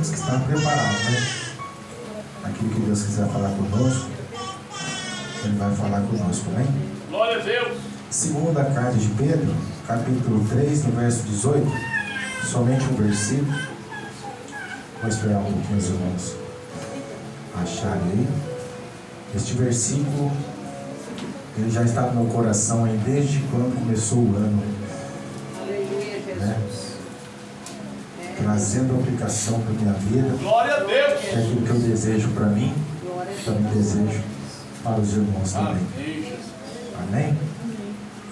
temos que estar preparados, né? Aquilo que Deus quiser falar conosco, Ele vai falar conosco, amém? Glória a Deus. Segunda carta de Pedro, capítulo 3, no verso 18, somente um versículo. Vou esperar um pouquinho os irmãos acharem aí. Este versículo, ele já está no meu coração aí desde quando começou o ano. Aleluia, Jesus. Né? Trazendo aplicação para a minha vida. Glória a Deus. É aquilo que eu desejo para mim, Glória a também Deus. desejo para os irmãos também. Amém, Jesus. Amém?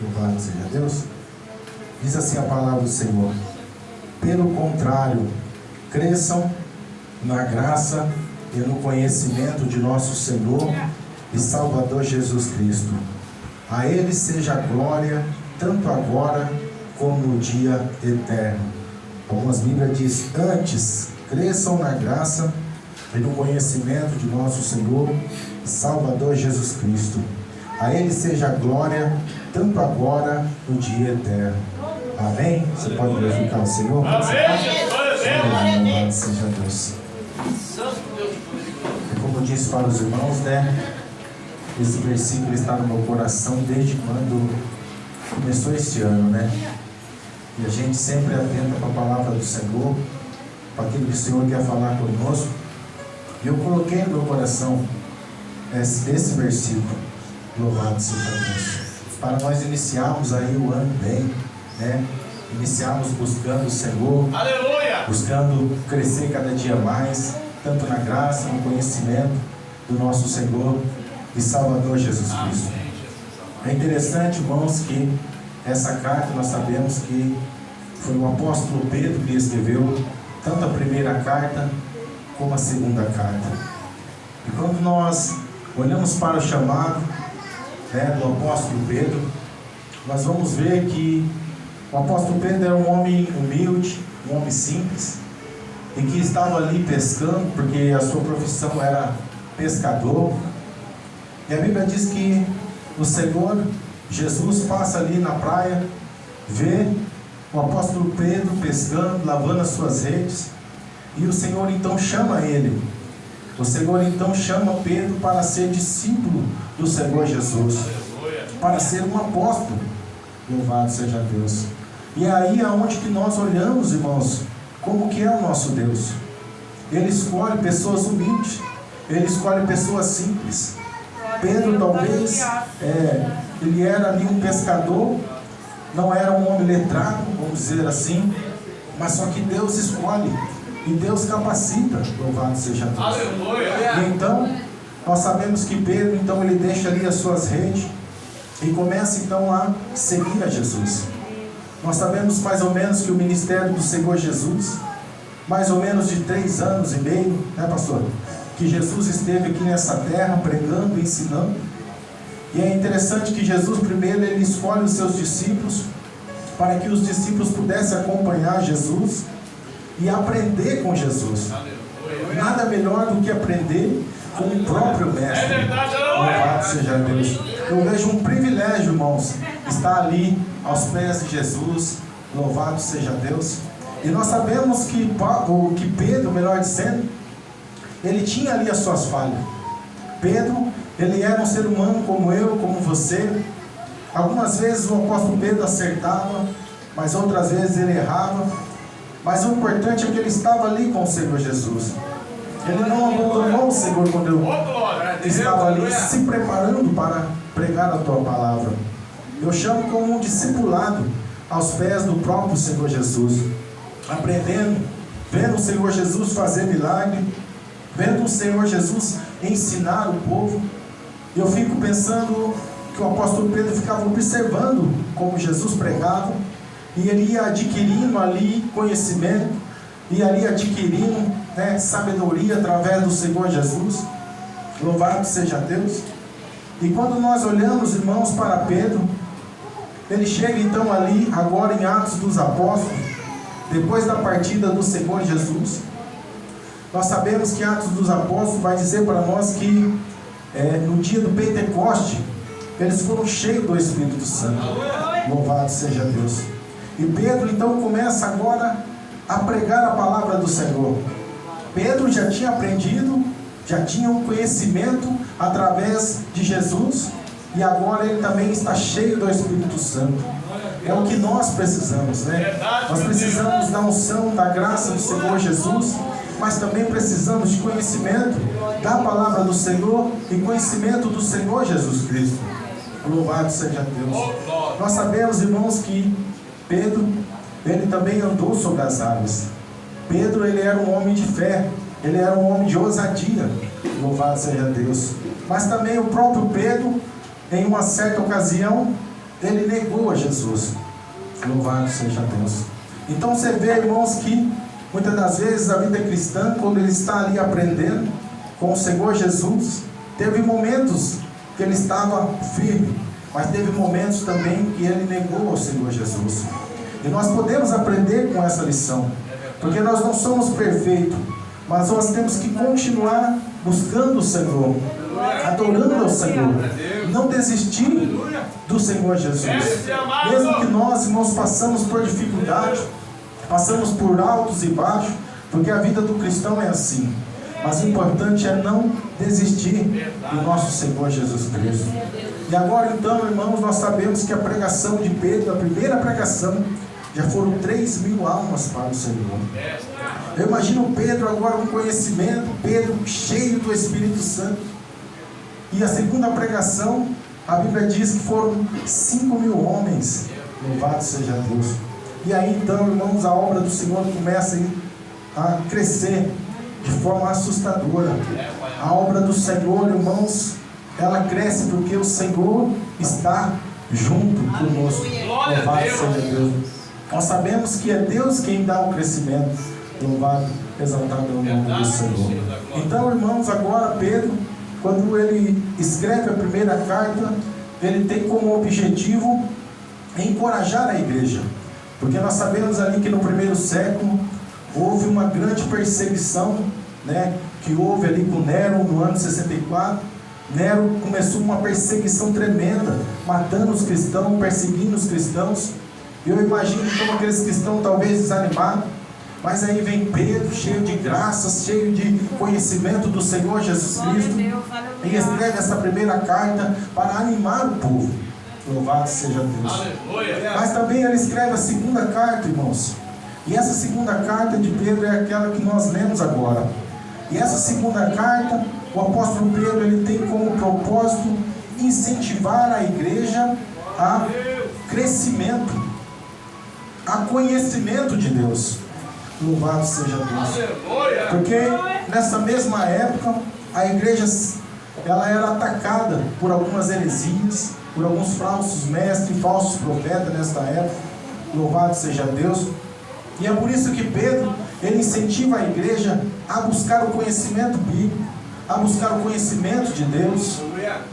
Louvado seja Deus. Diz assim a palavra do Senhor: pelo contrário, cresçam na graça e no conhecimento de nosso Senhor e Salvador Jesus Cristo. A Ele seja a glória, tanto agora como no dia eterno. Algumas Bíblias diz: antes, cresçam na graça e no conhecimento de nosso Senhor e Salvador Jesus Cristo. A Ele seja a glória, tanto agora no dia eterno. Amém? Você pode glorificar o Senhor? Amém, Jesus. Glória a Deus. Louvado seja Deus. Santo Deus de poder. E como eu disse para os irmãos, né? Esse versículo está no meu coração desde quando começou este ano, né? E a gente sempre atenta para a palavra do Senhor, para aquilo que o Senhor quer falar conosco. E eu coloquei no meu coração esse versículo. Louvado seja Deus. Para nós iniciarmos aí o ano bem, né? Iniciarmos buscando o Senhor, Aleluia. buscando crescer cada dia mais, tanto na graça, no conhecimento do nosso Senhor e Salvador Jesus Cristo. É interessante, irmãos, que essa carta nós sabemos que foi o apóstolo Pedro que escreveu tanto a primeira carta como a segunda carta. E quando nós olhamos para o chamado, né, do apóstolo Pedro, nós vamos ver que o apóstolo Pedro era um homem humilde, um homem simples, e que estava ali pescando, porque a sua profissão era pescador. E a Bíblia diz que o Senhor Jesus passa ali na praia, vê o apóstolo Pedro pescando, lavando as suas redes, e o Senhor então chama ele. O Senhor então chama Pedro para ser discípulo do Senhor Jesus, para ser um apóstolo. Louvado seja Deus. E é aí aonde que nós olhamos, irmãos, como que é o nosso Deus. Ele escolhe pessoas humildes, Ele escolhe pessoas simples. Pedro talvez, ele era ali um pescador, não era um homem letrado, vamos dizer assim, mas só que Deus escolhe e Deus capacita. Louvado seja Deus. Aleluia. E então, nós sabemos que Pedro, então, ele deixa ali as suas redes e começa então a seguir a Jesus. Nós sabemos mais ou menos que o ministério do Senhor Jesus, mais ou menos de 3 anos e meio, né, pastor? Que Jesus esteve aqui nessa terra pregando, ensinando. E é interessante que Jesus primeiro ele escolhe os seus discípulos para que os discípulos pudessem acompanhar Jesus e aprender com Jesus. Nada melhor do que aprender com o próprio mestre. É verdade, Louvado seja Deus. Eu vejo um privilégio, irmãos, estar ali aos pés de Jesus. Louvado seja Deus. E nós sabemos que Pedro, melhor dizendo, ele tinha ali as suas falhas. Pedro, ele era um ser humano como eu, como você. Algumas vezes o apóstolo Pedro acertava, mas outras vezes ele errava. Mas o importante é que ele estava ali com o Senhor Jesus. Ele não abandonou o Senhor quando eu estava ali se preparando para pregar a tua palavra. Eu chamo como um discipulado aos pés do próprio Senhor Jesus, aprendendo, vendo o Senhor Jesus fazer milagre, vendo o Senhor Jesus ensinar o povo. Eu fico pensando que o apóstolo Pedro ficava observando como Jesus pregava, e ele ia adquirindo ali conhecimento, ia ali adquirindo, né, sabedoria através do Senhor Jesus. Louvado seja Deus. E quando nós olhamos, irmãos, para Pedro, ele chega então ali, agora em Atos dos Apóstolos, depois da partida do Senhor Jesus. Nós sabemos que Atos dos Apóstolos vai dizer para nós que no dia do Pentecoste, eles foram cheios do Espírito Santo. Louvado seja Deus. E Pedro então começa agora a pregar a palavra do Senhor. Pedro já tinha aprendido, já tinha um conhecimento através de Jesus, e agora ele também está cheio do Espírito Santo. É o que nós precisamos, né? Nós precisamos da unção, da graça do Senhor Jesus, mas também precisamos de conhecimento da palavra do Senhor e conhecimento do Senhor Jesus Cristo. Louvado seja Deus. Nós sabemos, irmãos, que Pedro, ele também andou sobre as águas. Pedro, ele era um homem de fé, ele era um homem de ousadia. Louvado seja Deus. Mas também o próprio Pedro, em uma certa ocasião, ele negou a Jesus. Louvado seja Deus. Então você vê, irmãos, que muitas das vezes a vida cristã, quando ele está ali aprendendo com o Senhor Jesus, teve momentos que ele estava firme, mas teve momentos também que ele negou ao Senhor Jesus. E nós podemos aprender com essa lição, porque nós não somos perfeitos, mas nós temos que continuar buscando o Senhor, adorando ao Senhor, não desistir do Senhor Jesus. Mesmo que nós, irmãos, passamos por dificuldade, passamos por altos e baixos, porque a vida do cristão é assim. Mas o importante é não desistir do nosso Senhor Jesus Cristo. E agora então, irmãos, nós sabemos que a pregação de Pedro, a primeira pregação, já foram 3.000 almas para o Senhor. Eu imagino Pedro agora com conhecimento, Pedro cheio do Espírito Santo. E a segunda pregação, a Bíblia diz que foram 5.000 homens. Louvado seja Deus. E aí então, irmãos, a obra do Senhor começa a crescer de forma assustadora. A obra do Senhor, irmãos, ela cresce porque o Senhor está junto conosco. Louvado seja Deus. Nós sabemos que é Deus quem dá o crescimento. Louvado, exaltado é o nome do Senhor. Então, irmãos, agora Pedro, quando ele escreve a primeira carta, ele tem como objetivo encorajar a igreja. Porque nós sabemos ali que no primeiro século houve uma grande perseguição, né, que houve ali com Nero no ano 64. Nero começou uma perseguição tremenda, matando os cristãos, perseguindo os cristãos. Eu imagino como aqueles cristãos talvez desanimados, mas aí vem Pedro, cheio de graças, cheio de conhecimento do Senhor Jesus Cristo, e escreve essa primeira carta para animar o povo. Louvado seja Deus. Mas também ele escreve a segunda carta, irmãos. E essa segunda carta de Pedro é aquela que nós lemos agora. E essa segunda carta, o apóstolo Pedro, ele tem como propósito incentivar a igreja a crescimento, a conhecimento de Deus. Louvado seja Deus. Porque nessa mesma época a igreja ela era atacada por algumas heresias, por alguns falsos mestres, falsos profetas nesta época. Louvado seja Deus. E é por isso que Pedro, ele incentiva a igreja a buscar o conhecimento bíblico, a buscar o conhecimento de Deus.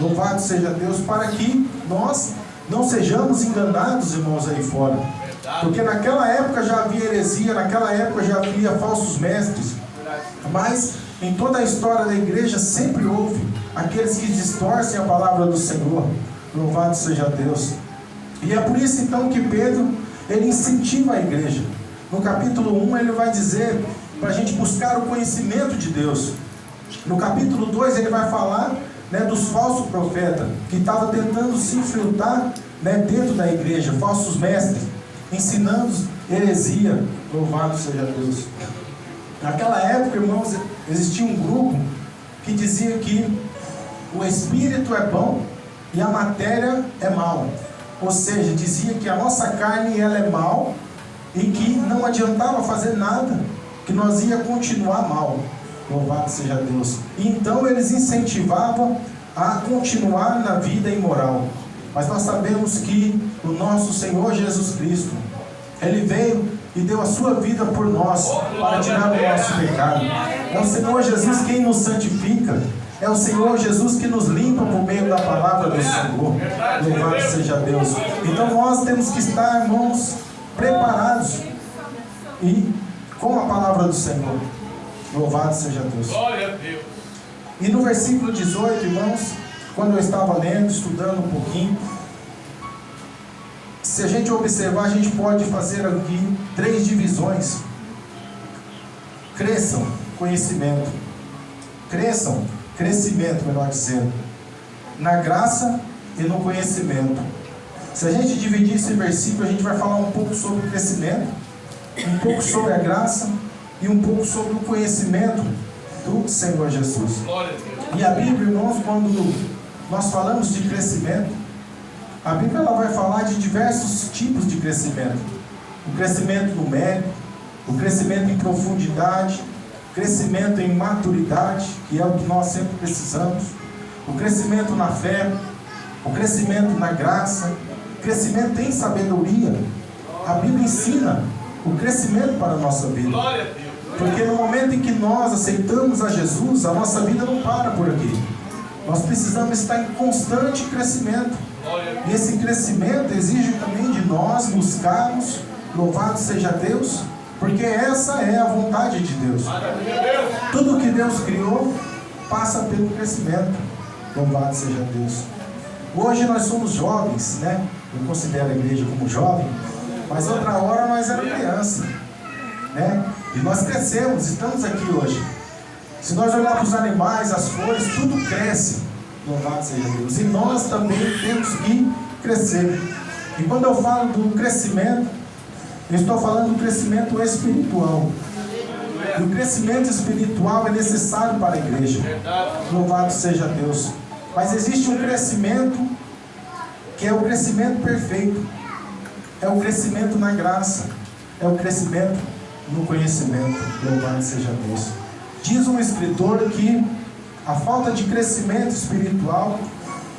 Louvado seja Deus, para que nós não sejamos enganados, irmãos, aí fora. Porque naquela época já havia heresia, naquela época já havia falsos mestres. Mas em toda a história da igreja sempre houve aqueles que distorcem a palavra do Senhor. Louvado seja Deus. E é por isso então que Pedro, ele incentiva a igreja. No capítulo 1 ele vai dizer para a gente buscar o conhecimento de Deus. No capítulo 2 ele vai falar, né, dos falsos profetas que estavam tentando se infiltrar, né, dentro da igreja, falsos mestres, ensinando heresia. Louvado seja Deus. Naquela época, irmãos, existia um grupo que dizia que o espírito é bom e a matéria é mal. Ou seja, dizia que a nossa carne ela é mal e que não adiantava fazer nada, que nós ia continuar mal. Louvado seja Deus. E então eles incentivavam a continuar na vida imoral. Mas nós sabemos que o nosso Senhor Jesus Cristo, Ele veio e deu a sua vida por nós, para tirar o nosso pecado. É o Senhor Jesus quem nos santifica. É o Senhor Jesus que nos limpa por meio da palavra do Senhor. Louvado seja Deus. Então nós temos que estar, irmãos, preparados e com a palavra do Senhor. Louvado seja Deus. Glória a Deus. E no versículo 18, irmãos, quando eu estava lendo, estudando um pouquinho, se a gente observar, a gente pode fazer aqui 3 divisões. cresçam, conhecimento. Cresçam, crescimento, melhor dizendo, na graça e no conhecimento. Se a gente dividir esse versículo, a gente vai falar um pouco sobre o crescimento, um pouco sobre a graça e um pouco sobre o conhecimento do Senhor Jesus. E a Bíblia, irmãos, quando nós falamos de crescimento, a Bíblia ela vai falar de diversos tipos de crescimento. O crescimento numérico, o crescimento em profundidade, o crescimento em maturidade, que é o que nós sempre precisamos, o crescimento na fé, o crescimento na graça, o crescimento em sabedoria. A Bíblia ensina o crescimento para a nossa vida. Porque no momento em que nós aceitamos a Jesus, a nossa vida não para por aqui. Nós precisamos estar em constante crescimento. E esse crescimento exige também de nós buscarmos, louvado seja Deus, porque essa é a vontade de Deus. Tudo que Deus criou passa pelo crescimento. Louvado seja Deus. Hoje nós somos jovens, né? Eu considero a igreja como jovem, mas outra hora nós éramos criança, né? E nós crescemos, estamos aqui hoje. Se nós olharmos para os animais, as flores, tudo cresce. Louvado seja Deus. E nós também temos que crescer. E quando eu falo do crescimento, eu estou falando do crescimento espiritual. E o crescimento espiritual é necessário para a igreja. Louvado seja Deus. Mas existe um crescimento que é o crescimento perfeito. É o crescimento na graça. É o crescimento no conhecimento. Louvado seja Deus. Diz um escritor que a falta de crescimento espiritual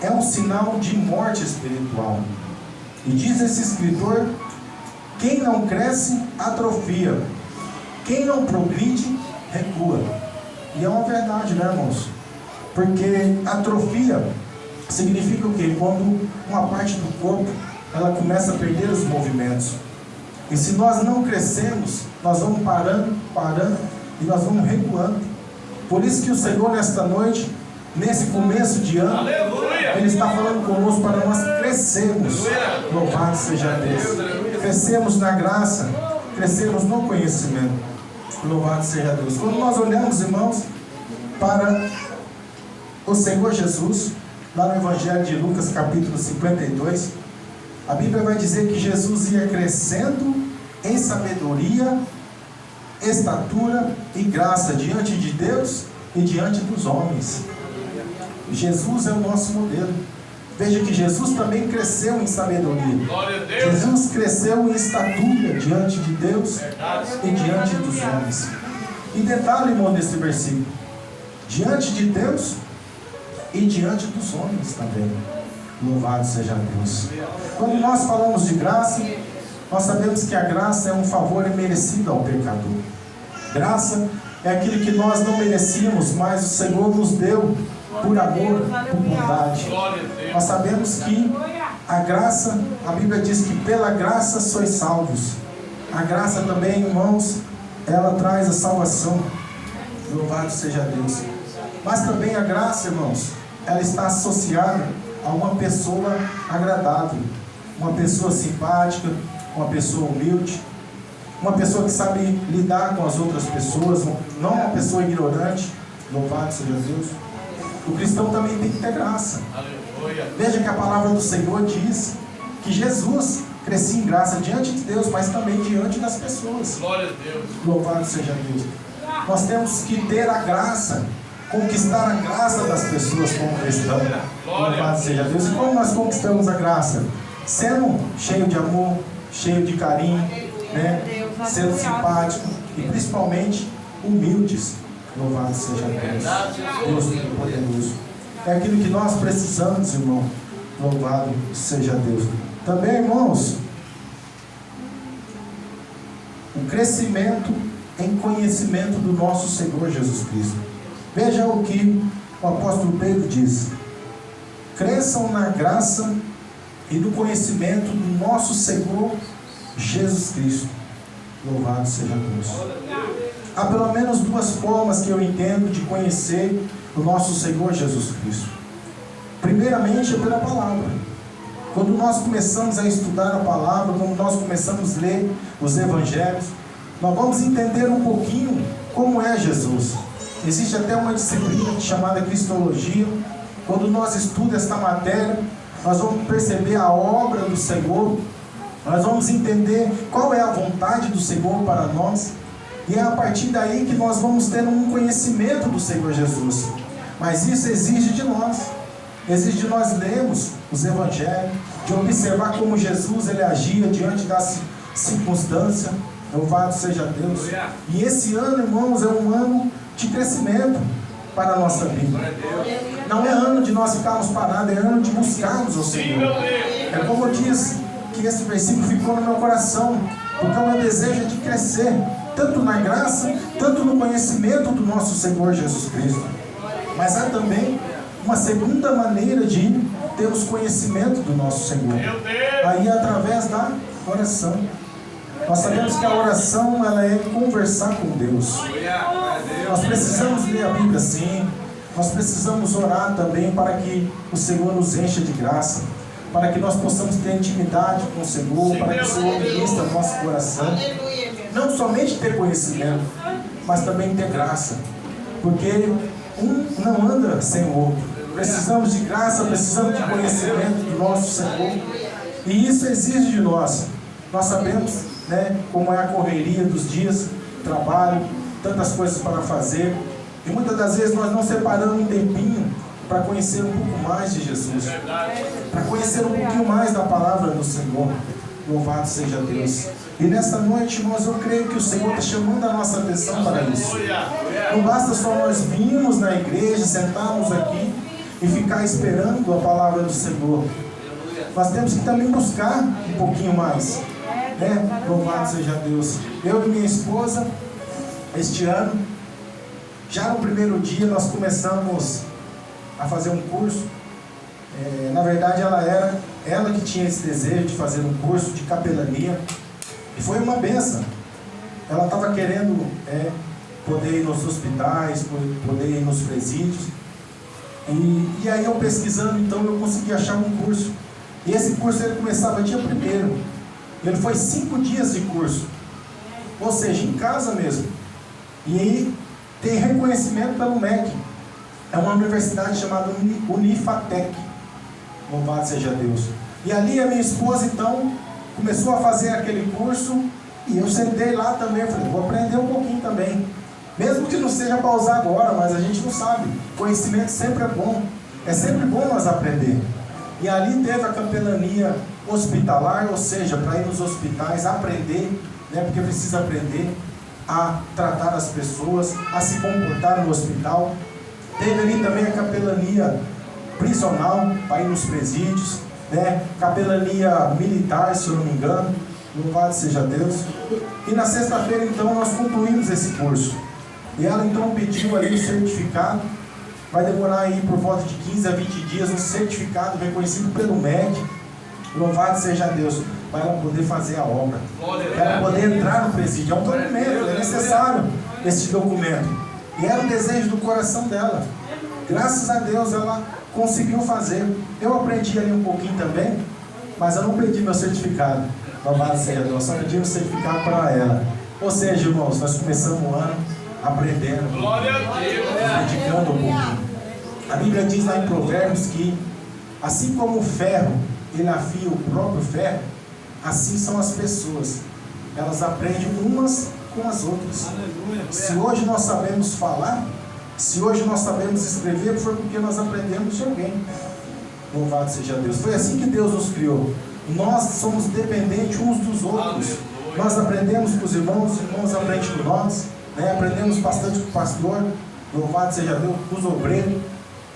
é um sinal de morte espiritual. E diz esse escritor: quem não cresce, atrofia. Quem não progride, recua. E é uma verdade, né, irmãos? Porque atrofia significa o quê? Quando uma parte do corpo ela começa a perder os movimentos. E se nós não crescemos, nós vamos parando e nós vamos recuando. Por isso que o Senhor nesta noite, nesse começo de ano, Ele está falando conosco para nós crescermos. Louvado seja Deus. Crescemos na graça, crescemos no conhecimento. Louvado seja Deus. Quando nós olhamos, irmãos, para o Senhor Jesus, lá no Evangelho de Lucas, capítulo 52, a Bíblia vai dizer que Jesus ia crescendo em sabedoria, estatura e graça diante de Deus e diante dos homens. Jesus é o nosso modelo. Veja que Jesus também cresceu em sabedoria. Jesus cresceu em estatura diante de Deus e diante dos homens. E detalhe, irmão, nesse versículo: diante de Deus e diante dos homens também. Louvado seja Deus. Quando nós falamos de graça, nós sabemos que a graça é um favor imerecido ao pecador. Graça é aquilo que nós não merecíamos, mas o Senhor nos deu por amor, por bondade. Nós sabemos que a graça, a Bíblia diz que pela graça sois salvos. A graça também, irmãos, ela traz a salvação. Louvado seja Deus. Mas também a graça, irmãos, ela está associada a uma pessoa agradável, uma pessoa simpática, uma pessoa humilde, uma pessoa que sabe lidar com as outras pessoas, não uma pessoa ignorante. Louvado seja Deus. O cristão também tem que ter graça. Aleluia. Veja que a palavra do Senhor diz que Jesus crescia em graça diante de Deus, mas também diante das pessoas. Glória a Deus. Louvado seja Deus. Nós temos que ter a graça, conquistar a graça das pessoas como cristão. Louvado seja Deus. E como nós conquistamos a graça? Sendo cheio de amor, cheio de carinho, né? Sendo simpático e principalmente humildes. Louvado seja Deus. Deus Todo-Poderoso. É aquilo que nós precisamos, irmão. Louvado seja Deus. Também, irmãos, o crescimento em conhecimento do nosso Senhor Jesus Cristo. Veja o que o apóstolo Pedro diz: cresçam na graça e no conhecimento do nosso Senhor Jesus Cristo. Louvado seja Deus. Há pelo menos duas formas que eu entendo de conhecer o nosso Senhor Jesus Cristo. Primeiramente é pela palavra. Quando nós começamos a estudar a palavra, quando nós começamos a ler os evangelhos, nós vamos entender um pouquinho como Jesus. Existe até uma disciplina chamada Cristologia. Quando nós estudamos esta matéria, nós vamos perceber a obra do Senhor, nós vamos entender qual é a vontade do Senhor para nós, e é a partir daí que nós vamos ter um conhecimento do Senhor Jesus. Mas isso exige de nós lermos os evangelhos, de observar como Jesus ele agia diante das circunstâncias. Louvado seja Deus. E esse ano, irmãos, é um ano de crescimento para a nossa vida. Não é ano de nós ficarmos parados, é ano de buscarmos o Senhor. É como eu disse, que esse versículo ficou no meu coração, porque o meu desejo é de crescer, tanto na graça, tanto no conhecimento do nosso Senhor Jesus Cristo. Mas há também uma segunda maneira de termos conhecimento do nosso Senhor. Aí através da oração. Nós sabemos que a oração ela é conversar com Deus. Nós precisamos ler a Bíblia sim. Nós precisamos orar também para que o Senhor nos encha de graça, para que nós possamos ter intimidade com o Senhor, para que o Senhor ministre o nosso coração. Não somente ter conhecimento, mas também ter graça, porque um não anda sem o outro. Precisamos de graça, precisamos de conhecimento do nosso Senhor, e isso exige de nós. Nós sabemos, né, como é a correria dos dias, trabalho, tantas coisas para fazer, e muitas das vezes nós não separamos um tempinho para conhecer um pouco mais de Jesus, para conhecer um pouquinho mais da palavra do Senhor. Louvado seja Deus. E nesta noite, irmãos, eu creio que o Senhor está chamando a nossa atenção para isso. Não basta só nós virmos na igreja, sentarmos aqui e ficar esperando a palavra do Senhor. Nós temos que também buscar um pouquinho mais, né? Louvado seja Deus. Eu e minha esposa, este ano, já no primeiro dia nós começamos a fazer um curso. Na verdade ela que tinha esse desejo de fazer um curso de capelania, e foi uma bênção. Ela estava querendo poder ir nos hospitais, poder ir nos presídios, e aí eu pesquisando, então eu consegui achar um curso, e esse curso ele começava dia 1º, ele foi 5 dias de curso, ou seja, em casa mesmo, e aí tem reconhecimento pelo MEC. É uma universidade chamada Unifatec. Louvado seja Deus. E ali a minha esposa então começou a fazer aquele curso, e eu sentei lá também. Eu falei, vou aprender um pouquinho também, mesmo que não seja para usar agora, mas a gente não sabe. Conhecimento sempre é bom. É sempre bom nós aprender. E ali teve a capelania hospitalar, ou seja, para ir nos hospitais aprender, né, porque precisa aprender a tratar as pessoas, a se comportar no hospital. Teve ali também a capelania prisional, para ir nos presídios, né? Capelania militar, se eu não me engano. Louvado seja Deus. E na sexta-feira então nós concluímos esse curso, e ela então pediu ali o certificado. Vai demorar aí por volta de 15 a 20 dias um certificado reconhecido pelo MEC. Louvado seja Deus, para ela poder fazer a obra, para ela poder entrar no presídio. É um documento, é necessário esse documento, e era o desejo do coração dela. Graças a Deus ela conseguiu fazer. Eu aprendi ali um pouquinho também, mas eu não pedi meu certificado. Louvado seja Deus, só pedi um certificado para ela. Ou seja, irmãos, nós começamos o ano aprendendo, dedicando um pouquinho. A Bíblia diz lá em Provérbios que assim como o ferro ele afia o próprio ferro, assim são as pessoas, elas aprendem umas com as outras. Se hoje nós sabemos falar, se hoje nós sabemos escrever, foi porque nós aprendemos de alguém. Louvado seja Deus. Foi assim que Deus nos criou. Nós somos dependentes uns dos outros. Nós aprendemos com os irmãos aprendem com nós, né? Aprendemos bastante com o pastor. Louvado seja Deus, com os obreiros.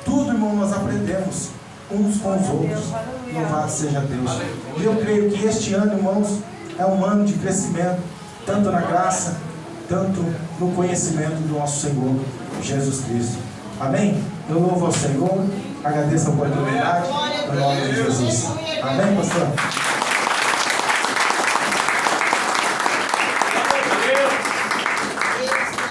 Tudo, irmão, nós aprendemos uns com os outros. Louvado seja Deus. E eu creio que este ano, irmãos, é um ano de crescimento, tanto na graça, tanto no conhecimento do nosso Senhor Jesus Cristo. Amém? Eu louvo ao Senhor, agradeço a oportunidade, em nome de Jesus. Amém, pastor?